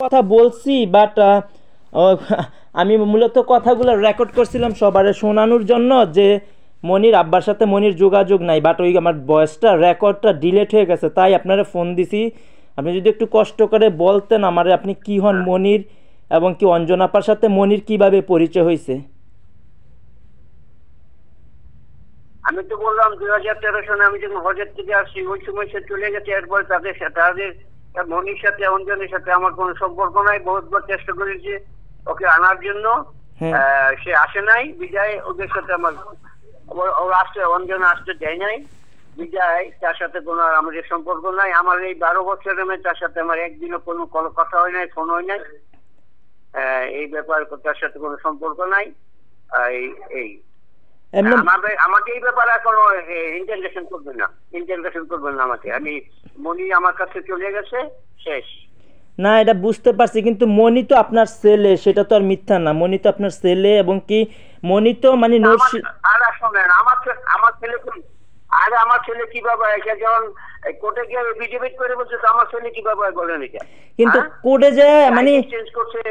কথা বলছি, বাট আমি মূলত কথাগুলো রেকর্ড করছিলাম সবার শোনানোর জন্য, যে মনির আব্বার সাথে মনির যোগাযোগ নাই, বাট ওই আমার ভয়েসটা রেকর্ডটা ডিলেট হয়ে গেছে, তাই আপনারা ফোন দিছি। আপনি যদি একটু কষ্ট করে বলতেন আমারে আপনি কি হন মনির, এবং কি অঞ্জনাপার সাথে মনির কিভাবে পরিচয় হয়েছে। আমি তো বললাম 2013 সনে আমি যখন হজের থেকে আসছি ওই সময় সে চলে গেছে। এরপর তাদের মনির সাথে অঞ্জনের সাথে আমার কোনো সম্পর্ক নাই। বহুতবার চেষ্টা করেছি ওকে আনার জন্য, হ্যাঁ, সে আসে নাই। বিজয় ওদের সাথে আমার ওর আসতে অঞ্জন আসতে দেয় নাই। বিজয় তার সাথে কোনো আমাদের সম্পর্ক নাই। আমার এই 12 বছরের তার সাথে আমার একদিনও কোনো কথা হয় নাই, ফোন হয় নাই। এই ব্যাপার তার সাথে কোনো সম্পর্ক নাই। এই এমনি আমাকে এই ব্যাপারে কোনো ইন্টারভেশন করবেন না আমাকে। আমি মনি আমার কাছে চলে গেছে, শেষ। না, এটা বুঝতে পারছি, কিন্তু মনি তো আপনার ছেলে, সেটা তো আর মিথ্যা না। মনি তো আপনার ছেলে, এবং কি মনি তো মানে আর শোনেন, আমার ছেলে আমার ছেলে কিভাবে এটা যখন কোর্টে গিয়ে বিজেপি করে বলছে, তো আমার ছেলে কিভাবে বলেন এটা? কিন্তু কোর্টে যায় মানে চেঞ্জ করছে।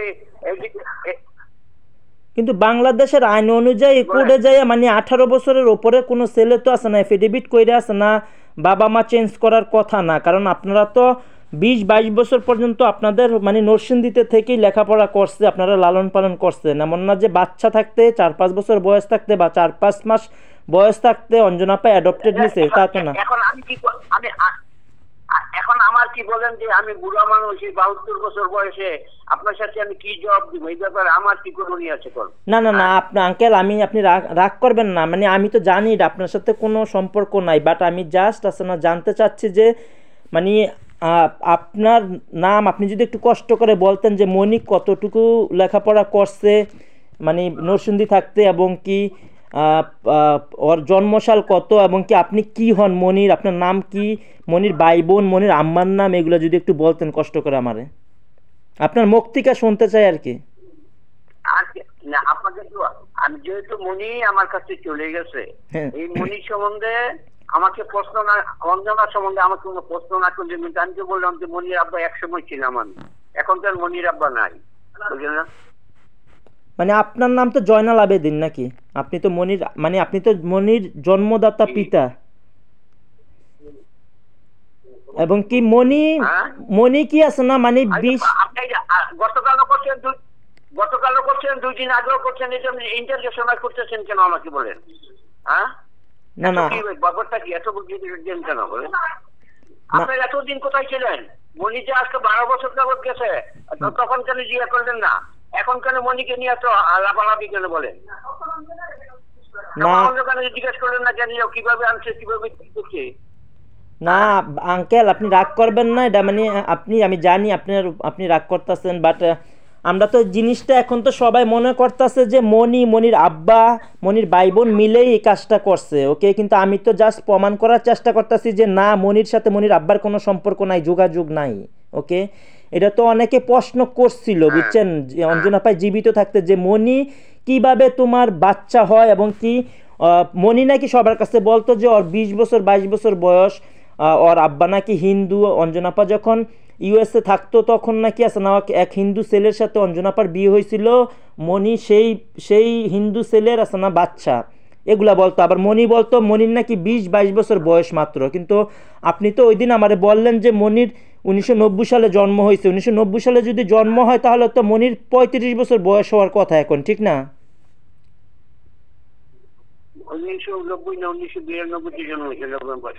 কিন্তু বাংলাদেশের আইন অনুযায়ী কোর্টে যায় মানে 18 বছরের ওপরে কোনো ছেলে তো আছে না, এফিডেভিট কইরে আছে না, বাবা মা চেঞ্জ করার কথা না। কারণ আপনারা তো 20-22 বছর পর্যন্ত আপনাদের মানে নরসিংদীতে থেকেই লেখাপড়া করছে, আপনারা লালন পালন করছেন। এমন না যে বাচ্চা থাকতে 4-5 বছর বয়স থাকতে বা 4-5 মাস বয়স থাকতে অঞ্জনাপা অ্যাডপ্টেড নিছে, তা তো না। এখন আমার কি বলেন যে আমি বুড়া মানুষ, 72 বছর বয়সে আপনার সাথে আমি কি জবাব দিব? এই ব্যাপারে আমার কি করণীয় আছে? না না না, আপনি আঙ্কেল, আপনি রাগ করবেন না, মানে আমি তো জানি এটা আপনার সাথে কোনো সম্পর্ক নাই, বাট আমি জাস্ট আছে না জানতে চাচ্ছি যে মানে আপনার নাম আপনি যদি একটু কষ্ট করে বলতেন যে মনিক কতটুকু লেখাপড়া করছে মানে নরসিংদী থাকতে, এবং কি আহ, আহ, ওর জন্মসাল কত, এবং কি আপনি কি হন মনির, আপনার নাম কি, মনির ভাই বোন, মনির আম্মার নাম, এগুলো যদি একটু বলতেন কষ্ট করে আমারে, আপনার মুখ থেকে শুনতে চাই আর কি। না, আপনাকে তো আমি যেহেতু মনি আমার কাছে চলে গেছে, হ্যাঁ, এই মনি সম্বন্ধে আমাকে প্রশ্ন না, অঞ্জনা সম্বন্ধে আমাকে কোনো প্রশ্ন না করলে, কিন্তু আমি তো বললাম যে মনির আব্বা একসময় ছিলাম আমি, এখন তো আর মনির আব্বা নাই, বুঝলেন না? মানে আপনার নাম তো জয়নাল আবেদিন নাকি? আপনি তো মনির মানে আপনি তো মনির জন্মদাতা পিতা, এবং কি মনি, হ্যাঁ, মনি কি আছে না মানে আপনি গতকালও করছেন 2 দিন আগেও করছেন, এটা ইন্টারভিউ করতেছেন কেন আমাকে বলেন? হ্যাঁ, না না ব্যাপারটা কি এত বুঝিয়ে দিলেন কেন বলেন? না, আপনার এতদিন কোথায় ছিলেন? মনি যে আজকে 12 বছর যাবত গেছে, তখন কেন জিজ্ঞাসা করলেন না? এখন কেন মনিকে নিয়ে এত লাফালাফি কেন বলেন? না জিজ্ঞেস করলেন না কেন কিভাবে আনছে, কিভাবে কি করছে? না আঙ্কেল, আপনি রাগ করবেন না, এটা মানে আমি জানি আপনি রাগ করতেছেন, বাট আমরা তো জিনিসটা এখন তো সবাই মনে করতেছে যে মনির আব্বা, মনির ভাই বোন মিলেই এই কাজটা করছে, ওকে। কিন্তু আমি তো জাস্ট প্রমাণ করার চেষ্টা করতেছি যে না, মনির সাথে মনির আব্বার কোনো সম্পর্ক নাই, যোগাযোগ নাই, ওকে। এটা তো অনেকে প্রশ্ন করছিল, বুঝছেন, যে অঞ্জনা পাই জীবিত থাকতে যে মনি কিভাবে তোমার বাচ্চা হয়, এবং কি মনি নাকি সবার কাছে বলতো যে ওর 20 বছর 22 বছর বয়স, ওর আব্বা নাকি হিন্দু। অঞ্জনাপা যখন ইউএসএ থাকতো তখন নাকি আছে না এক হিন্দু ছেলের সাথে অঞ্জনাপার বিয়ে হয়েছিল, মনি সেই সেই হিন্দু ছেলের আছে না বাচ্চা, এগুলা বলতো। আবার মনি বলতো মনির নাকি 20-22 বছর বয়স মাত্র। কিন্তু আপনি তো ওই দিন আমারে বললেন যে মনির 1990 সালে জন্ম হয়েছে। 1990 সালে যদি জন্ম হয় তাহলে তো মনির 35 বছর বয়স হওয়ার কথা এখন, ঠিক না? 1990 না 1992 জন্ম হয়েছে নভেম্বর।